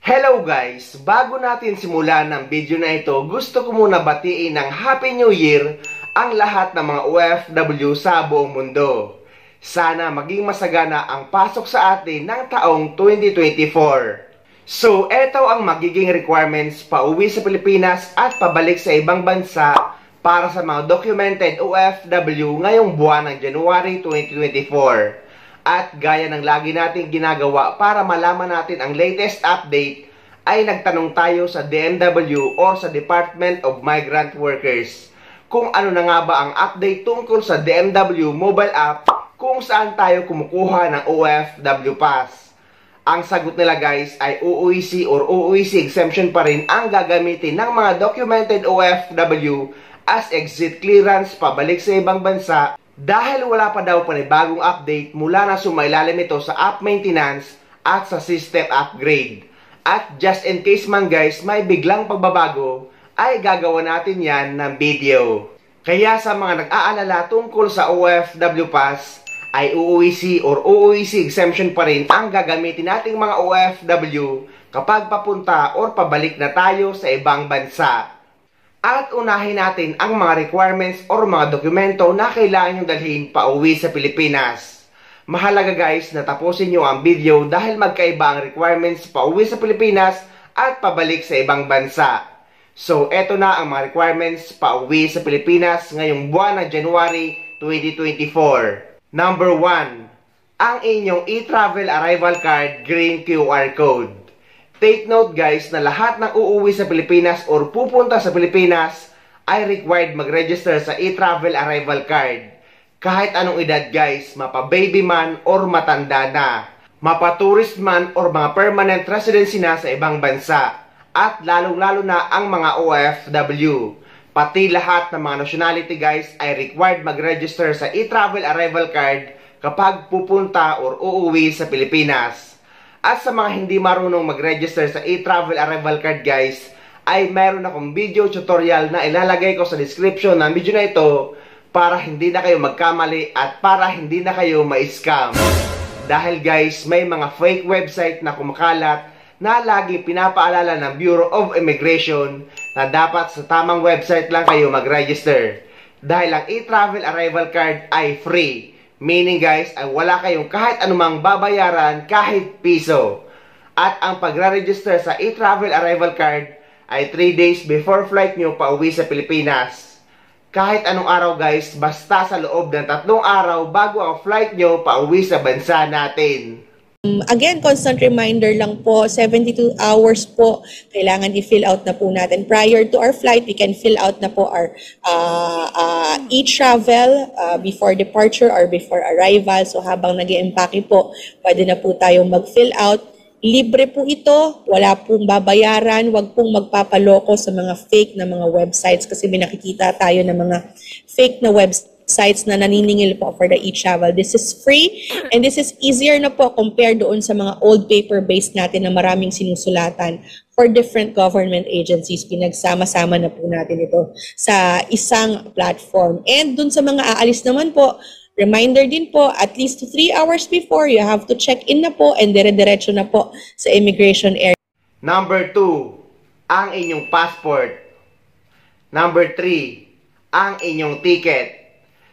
Hello guys! Bago natin simulan ang video na ito, gusto ko muna batiin ng Happy New Year ang lahat ng mga OFW sa buong mundo. Sana maging masagana ang pasok sa atin ng taong 2024. So, eto ang magiging requirements pauwi sa Pilipinas at pabalik sa ibang bansa para sa mga documented OFW ngayong buwan ng January 2024. At gaya ng lagi natin ginagawa para malaman natin ang latest update, ay nagtanong tayo sa DMW or sa Department of Migrant Workers kung ano na nga ba ang update tungkol sa DMW mobile app kung saan tayo kumukuha ng OFW Pass. Ang sagot nila guys ay OOEC or OOEC exemption pa rin ang gagamitin ng mga documented OFW as exit clearance pabalik sa ibang bansa dahil wala pa daw panibagong update mula na sumailalim ito sa app maintenance at sa system upgrade. At just in case man guys may biglang pagbabago, ay gagawa natin yan ng video. Kaya sa mga nag-aalala tungkol sa OFW Pass, ay OOEC or OOEC exemption pa rin ang gagamitin nating mga OFW kapag papunta or pabalik na tayo sa ibang bansa. At unahin natin ang mga requirements or mga dokumento na kailangan nyo dalhin pauwi sa Pilipinas. Mahalaga guys na tapusin nyo ang video dahil magkaiba ang requirements pauwi sa Pilipinas at pabalik sa ibang bansa. So, eto na ang mga requirements pauwi sa Pilipinas ngayong buwan ng January 2024. Number 1. Ang inyong e-travel arrival card green QR code. Take note guys na lahat ng uuwi sa Pilipinas or pupunta sa Pilipinas ay required mag-register sa e-travel arrival card. Kahit anong edad guys, mapa-baby man or matanda na, mapa-tourist man or mga permanent residency na sa ibang bansa, at lalong-lalo na ang mga OFW. Pati lahat ng mga nationality guys ay required mag-register sa e-travel arrival card kapag pupunta or uuwi sa Pilipinas. At sa mga hindi marunong mag-register sa e-travel arrival card guys, ay meron akong video tutorial na ilalagay ko sa description ng video na ito para hindi na kayo magkamali at para hindi na kayo ma-scam. Dahil guys, may mga fake website na kumakalat na lagi pinapaalala ng Bureau of Immigration na dapat sa tamang website lang kayo mag-register. Dahil ang e-travel arrival card ay free. Meaning guys, ay wala kayong kahit anumang babayaran kahit piso. At ang pagre-register sa e-travel arrival card ay 3 days before flight nyo pauwi sa Pilipinas. Kahit anong araw guys, basta sa loob ng 3 araw bago ang flight nyo pauwi sa bansa natin. Again, constant reminder lang po, 72 hours po, kailangan i-fill out na po natin. Prior to our flight, we can fill out na po our e-travel before departure or before arrival. So habang nag-i-empake po, pwede na po tayong mag-fill out. Libre po ito, wala pong babayaran, wag pong magpapaloko sa mga fake na mga websites kasi may nakikita tayo ng mga fake na websites na naniningil po for the e-travel. This is free and this is easier na po compared doon sa mga old paper-based natin na maraming sinusulatan for different government agencies. Pinagsama-sama na po natin ito sa isang platform. And doon sa mga aalis naman po, reminder din po, at least 3 hours before, you have to check in na po and dire-diretso na po sa immigration area. Number 2, ang inyong passport. Number 3, ang inyong ticket.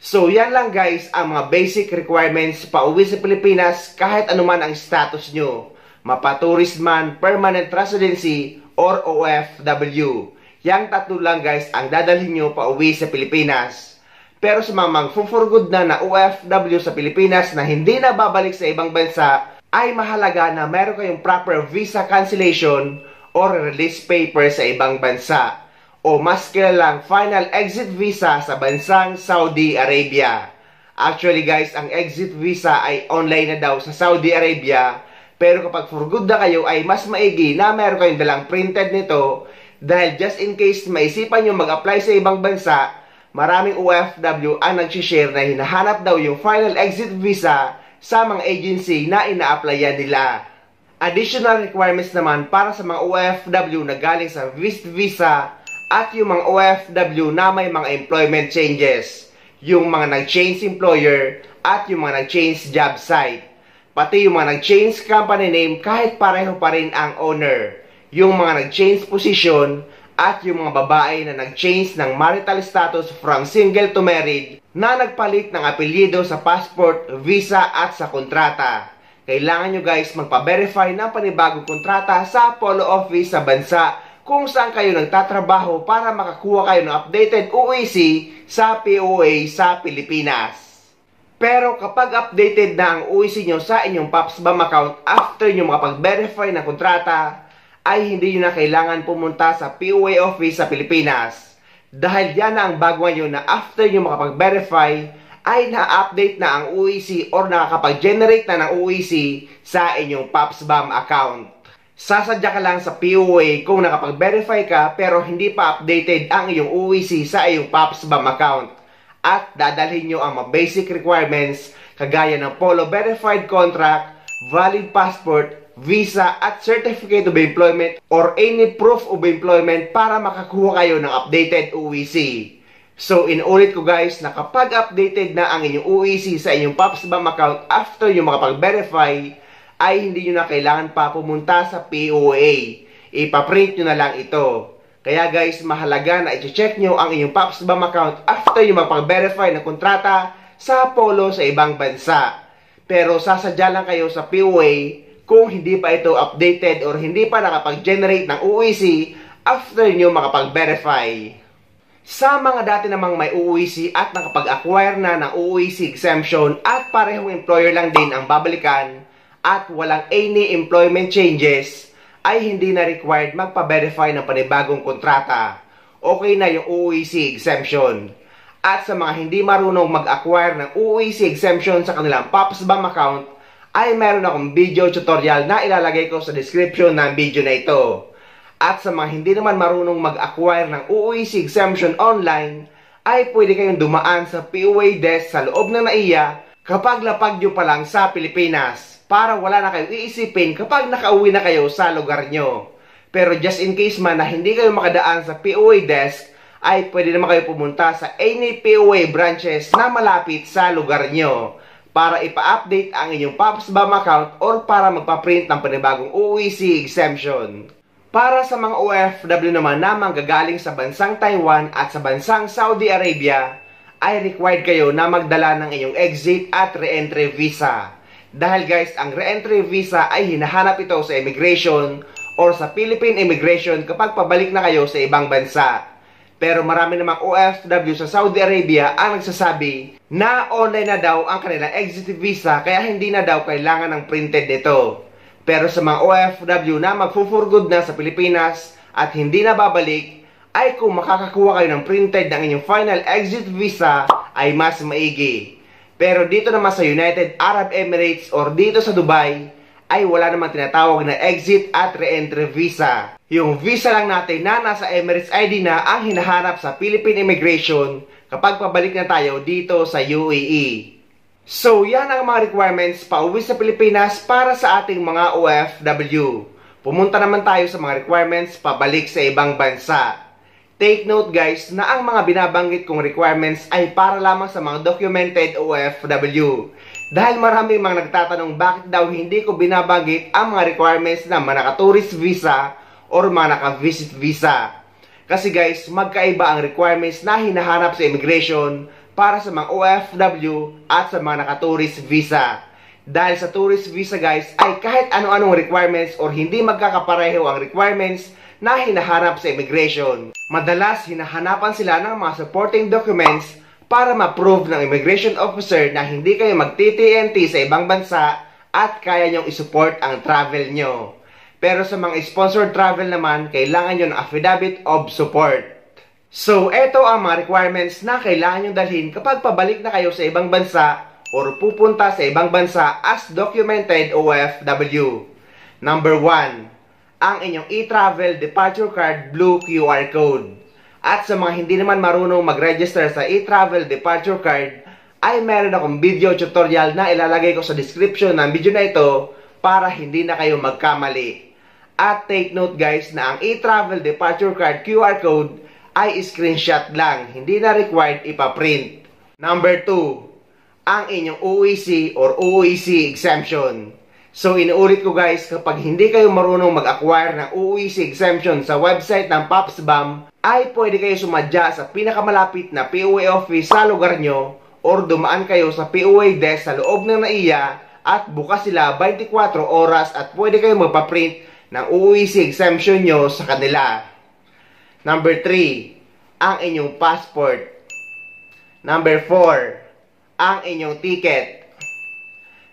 So yan lang guys ang mga basic requirements pauwi sa Pilipinas kahit anuman ang status nyo. Mapa-tourist man, permanent residency, or OFW. Yang tatlo lang guys ang dadalhin nyo pauwi sa Pilipinas. Pero sa mga mag-for good na OFW sa Pilipinas na hindi na babalik sa ibang bansa, ay mahalaga na meron kayong proper visa cancellation or release paper sa ibang bansa. O mas kilalang final exit visa sa bansang Saudi Arabia. Actually guys, ang exit visa ay online na daw sa Saudi Arabia. Pero kapag for good na kayo ay mas maigi na meron kayong dalang printed nito. Dahil just in case maisipan nyo mag-apply sa ibang bansa, maraming OFW ang nag-share na hinahanap daw yung final exit visa sa mga agency na ina-applyan nila. Additional requirements naman para sa mga OFW na galing sa visit visa at yung mga OFW na may mga employment changes, yung mga nag-change employer at yung mga nag-change job site. pati yung mga nag-change company name kahit pareho pa rin ang owner, yung mga nag-change position, at yung mga babae na nag-change ng marital status from single to married na nagpalit ng apelyido sa passport, visa at sa kontrata. Kailangan nyo guys magpa-verify ng panibagong kontrata sa Polo Office sa bansa kung saan kayo nagtatrabaho para makakuha kayo ng updated UEC sa POA sa Pilipinas. Pero kapag updated na ang UEC nyo sa inyong PAPSBAM account after nyo makapag-verify ng kontrata, ay hindi nyo na kailangan pumunta sa POA office sa Pilipinas. Dahil yan na ang bago ngayon na after nyo makapag-verify, ay na-update na ang UEC or nakakapag-generate na ng UEC sa inyong PAPSBAM account. Sasadya ka lang sa POA kung nakapag-verify ka pero hindi pa updated ang iyong UEC sa iyong PAPSBAM account. At dadalhin nyo ang mga basic requirements kagaya ng Polo Verified Contract, valid passport, visa at certificate of employment or any proof of employment para makakuha kayo ng updated UEC. So inulit ko guys na kapag updated na ang inyong UEC sa inyong PAPSBAM account after yung makapag-verify, ay hindi nyo na kailangan pa pumunta sa POA. Ipaprint nyo na lang ito. Kaya guys, mahalaga na i-check nyo ang inyong PAPSBAM account after yung makapag-verify ng kontrata sa Polo sa ibang bansa. Pero sasadya lang kayo sa POA kung hindi pa ito updated or hindi pa nakapag-generate ng UEC after nyo makapag-verify. Sa mga dati namang may UEC at nakapag-acquire na ng UEC exemption at parehong employer lang din ang babalikan at walang any employment changes, ay hindi na required magpa-verify ng panibagong kontrata. Okay na yung UEC exemption. At sa mga hindi marunong mag-acquire ng UEC exemption sa kanilang PAPSBAM account, ay meron akong video tutorial na ilalagay ko sa description ng video na ito. At sa mga hindi naman marunong mag-acquire ng UEC exemption online, ay pwede kayong dumaan sa POA desk sa loob ng NAIA kapag lapag nyo pa lang sa Pilipinas para wala na kayong iisipin kapag nakauwi na kayo sa lugar nyo. Pero just in case man na hindi kayo makadaan sa POA desk, ay pwede naman kayo pumunta sa any POA branches na malapit sa lugar nyo para ipa-update ang inyong PAPSBAM account or para magpa-print ng panibagong UEC exemption. Para sa mga OFW naman na manggagaling sa bansang Taiwan at sa bansang Saudi Arabia, ay required kayo na magdala ng inyong exit at re-entry visa. Dahil guys, ang re-entry visa ay hinahanap ito sa immigration or sa Philippine Immigration kapag pabalik na kayo sa ibang bansa. Pero marami namang OFW sa Saudi Arabia ang nagsasabi na online na daw ang kanilang exit visa kaya hindi na daw kailangan ng printed nito. Pero sa mga OFW na magpo-for-good na sa Pilipinas at hindi na babalik, ay kung makakakuha kayo ng printed ng inyong final exit visa ay mas maigi. Pero dito naman sa United Arab Emirates or dito sa Dubai, ay wala namang tinatawag na exit at re-entry visa. Yung visa lang natin na nasa Emirates ID na ang hinahanap sa Philippine Immigration kapag pabalik na tayo dito sa UAE. So yan ang mga requirements pauwi sa Pilipinas para sa ating mga OFW. Pumunta naman tayo sa mga requirements pabalik sa ibang bansa. Take note guys na ang mga binabanggit kong requirements ay para lamang sa mga documented OFW. Dahil marami mga nagtatanong bakit daw hindi ko binabanggit ang mga requirements ng mga naka-tourist visa or mga naka-visit visa. Kasi guys, magkaiba ang requirements na hinahanap sa immigration para sa mga OFW at sa mga naka-tourist visa. Dahil sa tourist visa guys ay kahit ano-anong requirements or hindi magkakapareho ang requirements na hinahanap sa immigration. Madalas hinahanapan sila ng mga supporting documents para ma-prove ng immigration officer na hindi kayo mag-TTNT sa ibang bansa at kaya nyong isupport ang travel nyo. Pero sa mga sponsored travel naman, kailangan nyo ng affidavit of support. So, eto ang mga requirements na kailangan nyo dalhin kapag pabalik na kayo sa ibang bansa or pupunta sa ibang bansa as documented OFW. Number 1, ang inyong e-travel departure card blue QR code. At sa mga hindi naman marunong mag-register sa e-travel departure card, ay meron akong video tutorial na ilalagay ko sa description ng video na ito para hindi na kayo magkamali. At take note guys na ang e-travel departure card QR code ay screenshot lang, hindi na required ipaprint. Number 2, ang inyong OEC or OEC exemption. So inuulit ko guys, kapag hindi kayo marunong mag-acquire ng OEC exemption sa website ng POPSBAM, ay pwede kayo sumadya sa pinakamalapit na POA office sa lugar nyo or dumaan kayo sa POA desk sa loob ng NAIA at bukas sila 24 oras at pwede kayo magpa-print ng OEC exemption nyo sa kanila. Number 3, ang inyong passport. Number 4, ang inyong ticket.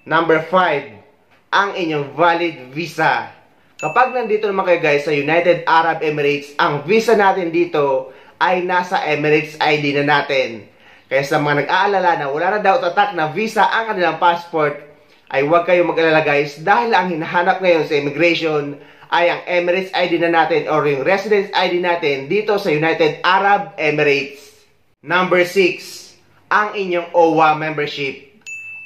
Number 5, ang inyong valid visa. Kapag nandito naman kayo guys sa United Arab Emirates, ang visa natin dito ay nasa Emirates ID na natin. Kaya sa mga nag-aalala na wala na daw tatak na visa ang kanilang passport, ay huwag kayong mag-alala guys dahil ang hinahanap ngayon sa immigration ay ang Emirates ID na natin or yung residence ID natin dito sa United Arab Emirates. Number 6, ang inyong OWA membership.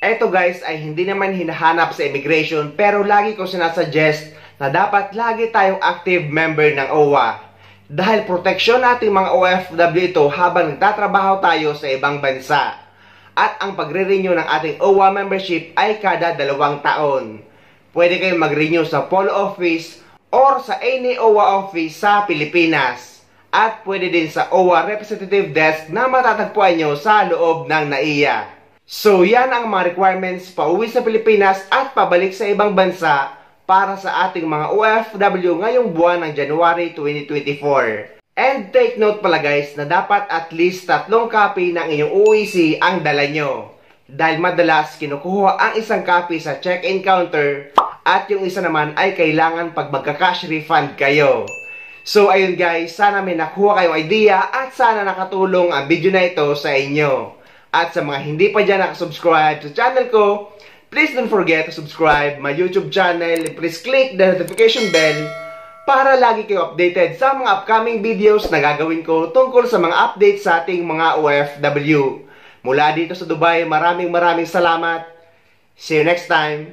Ito guys ay hindi naman hinahanap sa immigration pero lagi ko sinasuggest na dapat lagi tayong active member ng OWA. Dahil proteksyon nating mga OFW ito habang nagtatrabaho tayo sa ibang bansa. At ang pagre-renew ng ating OWA membership ay kada 2 taon. Pwede kayong mag-renew sa Polo Office or sa any OWA office sa Pilipinas. At pwede din sa OWA Representative Desk na matatagpuan nyo sa loob ng NAIA. So yan ang mga requirements pauwi sa Pilipinas at pabalik sa ibang bansa para sa ating mga OFW ngayong buwan ng January 2024. And take note pala guys na dapat at least 3 copy ng inyong OEC ang dala nyo. Dahil madalas kinukuha ang isang copy sa check-in counter at yung isa naman ay kailangan pag magka-cash refund kayo. So ayun guys, sana may nakuha kayong idea at sana nakatulong ang video na ito sa inyo. At sa mga hindi pa dyan nakasubscribe sa channel ko, please don't forget to subscribe my YouTube channel. Please click the notification bell para lagi kayo updated sa mga upcoming videos na gagawin ko tungkol sa mga updates sa ating mga OFW. Mula dito sa Dubai, maraming salamat. See you next time.